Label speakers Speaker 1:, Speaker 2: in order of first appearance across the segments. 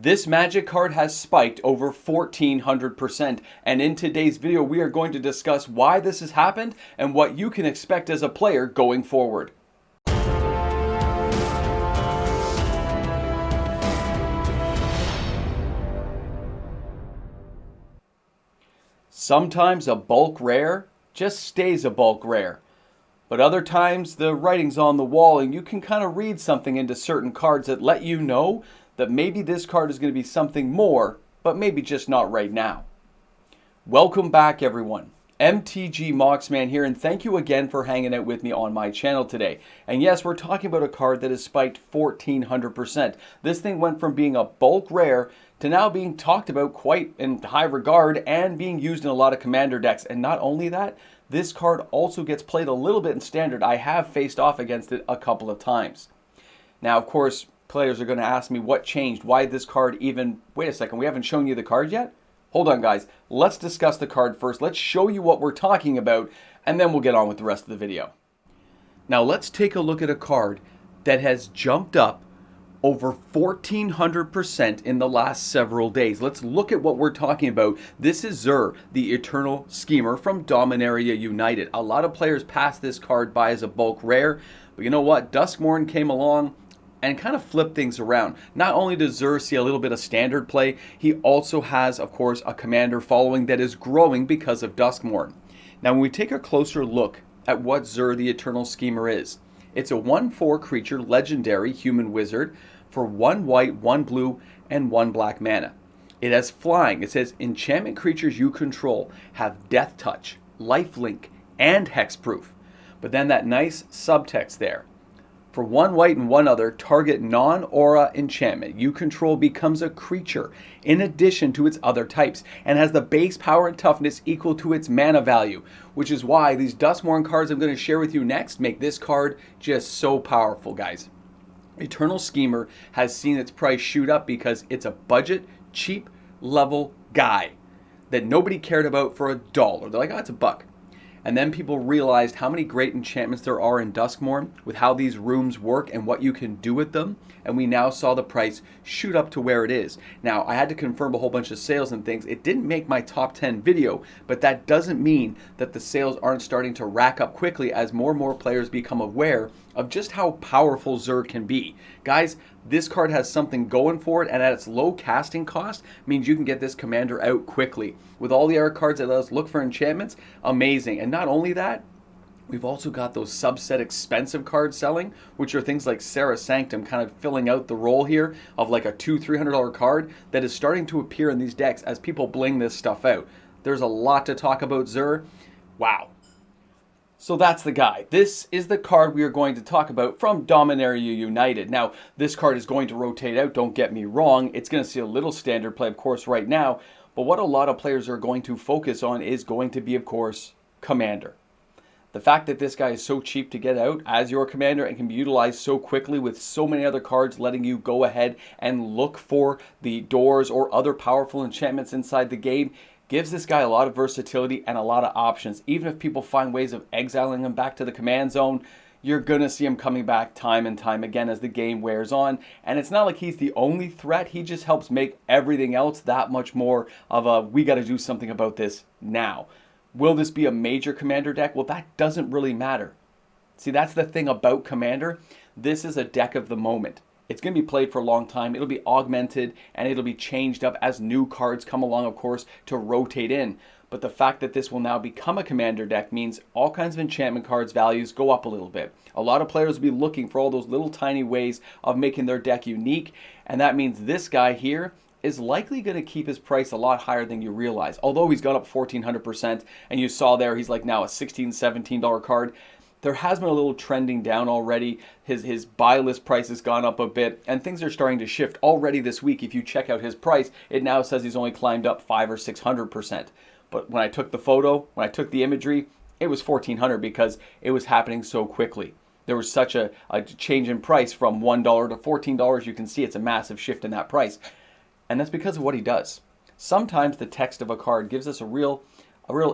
Speaker 1: This magic card has spiked over 1400%, and in today's video we are going to discuss why this has happened and what you can expect as a player going forward. Sometimes a bulk rare just stays a bulk rare. But other times the writing's on the wall and you can kind of read something into certain cards that let you know that maybe this card is going to be something more, but maybe just not right now. Welcome back everyone. MTG Moxman here, and thank you again for hanging out with me on my channel today. And yes, we're talking about a card that has spiked 1400%. This thing went from being a bulk rare to now being talked about quite in high regard and being used in a lot of commander decks. And not only that, this card also gets played a little bit in standard. I have faced off against it a couple of times. Now, of course, players are going to ask me what changed, why this card even... Wait a second, we haven't shown you the card yet? Hold on, guys. Let's discuss the card first. Let's show you what we're talking about, and then we'll get on with the rest of the video. Now, let's take a look at a card that has jumped up over 1400% in the last several days. Let's look at what we're talking about. This is Zur, the Eternal Schemer from Dominaria United. A lot of players pass this card by as a bulk rare, but you know what? Duskmourn came along and kind of flipped things around. Not only does Zur see a little bit of standard play, he also has, of course, a commander following that is growing because of Duskmourn. Now, when we take a closer look at what Zur, the Eternal Schemer is, it's a 1/4 creature, legendary human wizard for 1 white, 1 blue, and 1 black mana. It has flying. It says enchantment creatures you control have death touch, lifelink, and hexproof. But then that nice subtext there. For 1 white and 1 other, target non-aura enchantment you control becomes a creature in addition to its other types and has the base power and toughness equal to its mana value, which is why these Duskmourn cards I'm going to share with you next make this card just so powerful, guys. Eternal Schemer has seen its price shoot up because it's a budget, cheap level guy that nobody cared about for $1. They're like, oh, it's $1. And then people realized how many great enchantments there are in Duskmourn with how these rooms work and what you can do with them. And we now saw the price shoot up to where it is. Now, I had to confirm a whole bunch of sales and things. It didn't make my top 10 video, but that doesn't mean that the sales aren't starting to rack up quickly as more and more players become aware of just how powerful Zur can be. Guys, this card has something going for it, and at its low casting cost means you can get this commander out quickly. With all the other cards that let us look for enchantments, amazing. And not only that, we've also got those subset expensive cards selling, which are things like Serra Sanctum, kind of filling out the role here of like a $200-300 card that is starting to appear in these decks as people bling this stuff out. There's a lot to talk about Zur. Wow. So that's the guy. This is the card we are going to talk about from Dominaria United. Now, this card is going to rotate out, don't get me wrong. It's going to see a little standard play, of course, right now. But what a lot of players are going to focus on is going to be, of course, Commander. The fact that this guy is so cheap to get out as your commander and can be utilized so quickly with so many other cards letting you go ahead and look for the doors or other powerful enchantments inside the game gives this guy a lot of versatility and a lot of options. Even if people find ways of exiling him back to the command zone, you're going to see him coming back time and time again as the game wears on. And it's not like he's the only threat. He just helps make everything else that much more of a, we got to do something about this now. Will this be a major commander deck? Well, that doesn't really matter. See, that's the thing about Commander. This is a deck of the moment. It's going to be played for a long time. It'll be augmented and it'll be changed up as new cards come along, of course, to rotate in. But the fact that this will now become a commander deck means all kinds of enchantment cards values go up a little bit. A lot of players will be looking for all those little tiny ways of making their deck unique. And that means this guy here is likely going to keep his price a lot higher than you realize. Although he's gone up 1400% and you saw there he's like now a $16, $17 card. There has been a little trending down already. His buy list price has gone up a bit, and things are starting to shift. Already this week, if you check out his price, it now says he's only climbed up 500 or 600%. But when I took the photo, when I took the imagery, it was 1400 because it was happening so quickly. There was such a change in price from $1 to $14. You can see it's a massive shift in that price. And that's because of what he does. Sometimes the text of a card gives us a real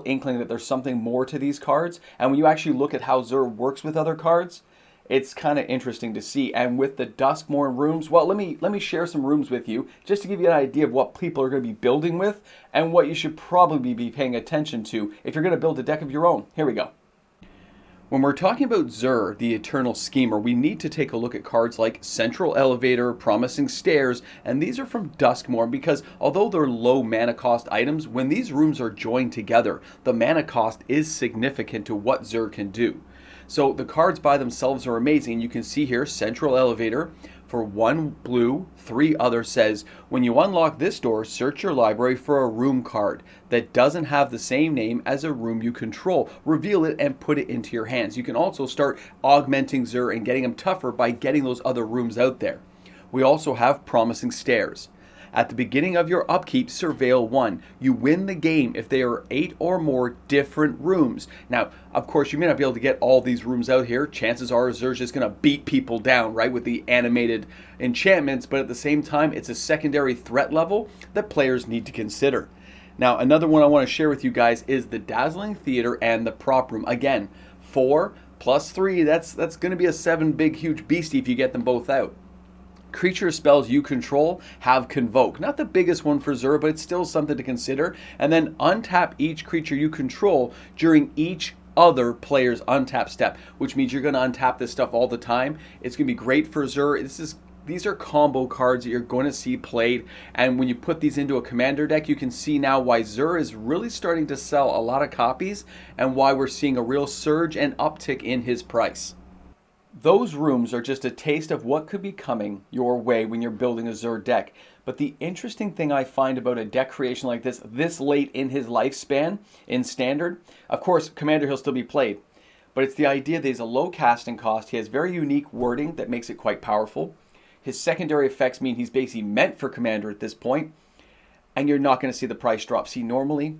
Speaker 1: inkling that there's something more to these cards. And when you actually look at how Zur works with other cards, It's kind of interesting to see. And with the Duskmourn rooms, well, let me share some rooms with you just to give you an idea of what people are going to be building with and what you should probably be paying attention to if you're going to build a deck of your own. Here we go. When we're talking about Zur, the Eternal Schemer, we need to take a look at cards like Central Elevator, Promising Stairs, and these are from Duskmourn because although they're low mana cost items, when these rooms are joined together, the mana cost is significant to what Zur can do. So the cards by themselves are amazing. You can see here Central Elevator. For 1 blue, 3 other says, when you unlock this door, search your library for a room card that doesn't have the same name as a room you control. Reveal it and put it into your hands. You can also start augmenting Zur and getting him tougher by getting those other rooms out there. We also have Promising Stairs. At the beginning of your upkeep, surveil 1. You win the game if there are 8 or more different rooms. Now, of course, you may not be able to get all these rooms out here. Chances are Zur's just going to beat people down, right, with the animated enchantments, but at the same time, it's a secondary threat level that players need to consider. Now, another one I want to share with you guys is the Dazzling Theater and the Prop Room. Again, 4 plus 3, that's going to be a 7 big, huge beastie if you get them both out. Creature spells you control have Convoke. Not the biggest one for Zur, but it's still something to consider. And then untap each creature you control during each other player's untap step, which means you're going to untap this stuff all the time. It's going to be great for Zur. These are combo cards that you're going to see played, and when you put these into a commander deck, you can see now why Zur is really starting to sell a lot of copies and why we're seeing a real surge and uptick in his price. Those rooms are just a taste of what could be coming your way when you're building a Zur deck. But the interesting thing I find about a deck creation like this late in his lifespan in Standard, of course, Commander he'll still be played, but it's the idea that he's a low casting cost. He has very unique wording that makes it quite powerful. His secondary effects mean he's basically meant for Commander at this point, and you're not going to see the price drop. See, normally,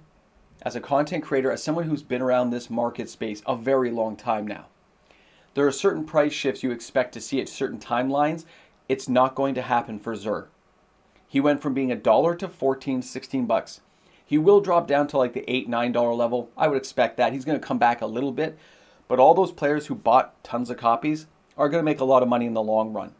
Speaker 1: as a content creator, as someone who's been around this market space a very long time now, there are certain price shifts you expect to see at certain timelines. It's not going to happen for Zur. He went from being $1 to $14, $16. He will drop down to like the $8, $9 level. I would expect that. He's going to come back a little bit. But all those players who bought tons of copies are going to make a lot of money in the long run.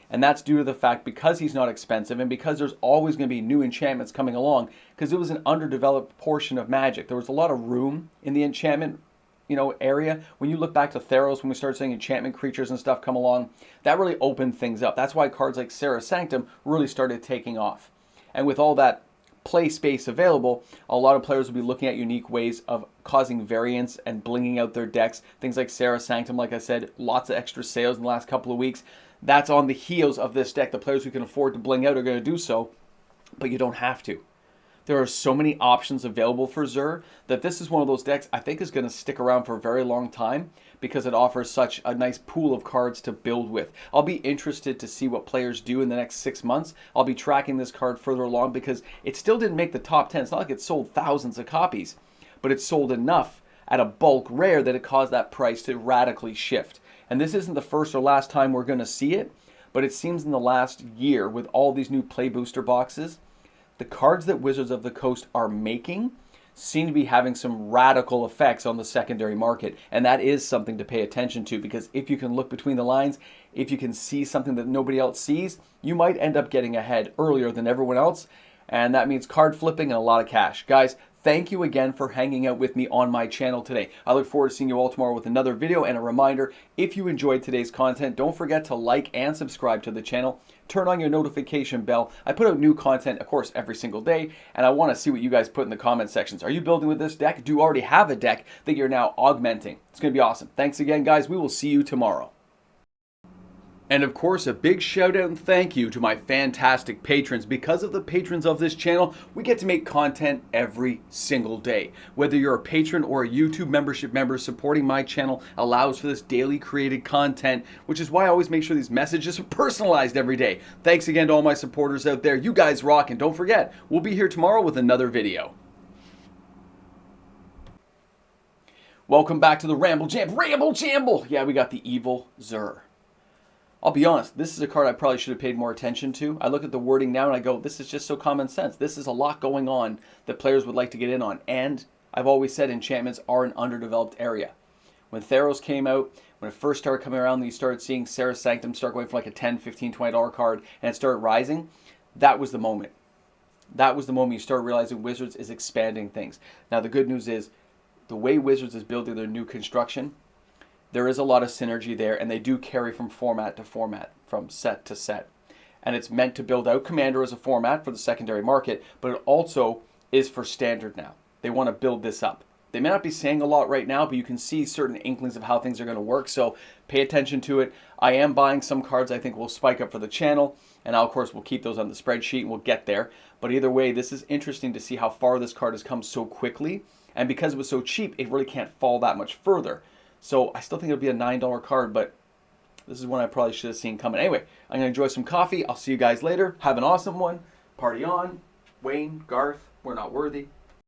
Speaker 1: And that's due to the fact because he's not expensive and because there's always going to be new enchantments coming along, because it was an underdeveloped portion of Magic. There was a lot of room in the enchantment area. When you look back to Theros, when we started seeing enchantment creatures and stuff come along, that really opened things up. That's why cards like Serra's Sanctum really started taking off. And with all that play space available, a lot of players will be looking at unique ways of causing variance and blinging out their decks. Things like Serra's Sanctum, like I said, lots of extra sales in the last couple of weeks. That's on the heels of this deck. The players who can afford to bling out are going to do so, but you don't have to. There are so many options available for Zur that this is one of those decks I think is going to stick around for a very long time because it offers such a nice pool of cards to build with. I'll be interested to see what players do in the next 6 months. I'll be tracking this card further along because it still didn't make the top 10. It's not like it sold thousands of copies, but it sold enough at a bulk rare that it caused that price to radically shift. And this isn't the first or last time we're going to see it, but it seems in the last year with all these new play booster boxes, the cards that Wizards of the Coast are making seem to be having some radical effects on the secondary market. And that is something to pay attention to because if you can look between the lines, if you can see something that nobody else sees, you might end up getting ahead earlier than everyone else. And that means card flipping and a lot of cash. Guys, thank you again for hanging out with me on my channel today. I look forward to seeing you all tomorrow with another video. And a reminder, if you enjoyed today's content, don't forget to like and subscribe to the channel. Turn on your notification bell. I put out new content, of course, every single day, and I want to see what you guys put in the comment sections. Are you building with this deck? Do you already have a deck that you're now augmenting? It's going to be awesome. Thanks again, guys. We will see you tomorrow. And of course, a big shout out and thank you to my fantastic patrons. Because of the patrons of this channel, we get to make content every single day. Whether you're a patron or a YouTube membership member, supporting my channel allows for this daily created content, which is why I always make sure these messages are personalized every day. Thanks again to all my supporters out there. You guys rock, and don't forget, we'll be here tomorrow with another video. Welcome back to the Ramble Jamble. Yeah, we got the evil Zur. I'll be honest, this is a card I probably should have paid more attention to. I look at the wording now and I go, this is just so common sense. This is a lot going on that players would like to get in on. And I've always said enchantments are an underdeveloped area. When Theros came out, when it first started coming around, you started seeing Serra's Sanctum start going from like a $10, $15, $20 card, and it started rising. That was the moment. That was the moment you start realizing Wizards is expanding things. Now, the good news is the way Wizards is building their new construction, there is a lot of synergy there, and they do carry from format to format, from set to set. And it's meant to build out Commander as a format for the secondary market, but it also is for Standard now. They want to build this up. They may not be saying a lot right now, but you can see certain inklings of how things are going to work, so pay attention to it. I am buying some cards I think will spike up for the channel, and of course we'll keep those on the spreadsheet and we'll get there. But either way, this is interesting to see how far this card has come so quickly, and because it was so cheap, it really can't fall that much further. So I still think it'll be a $9 card, but this is one I probably should have seen coming. Anyway, I'm going to enjoy some coffee. I'll see you guys later. Have an awesome one. Party on. Wayne, Garth, we're not worthy.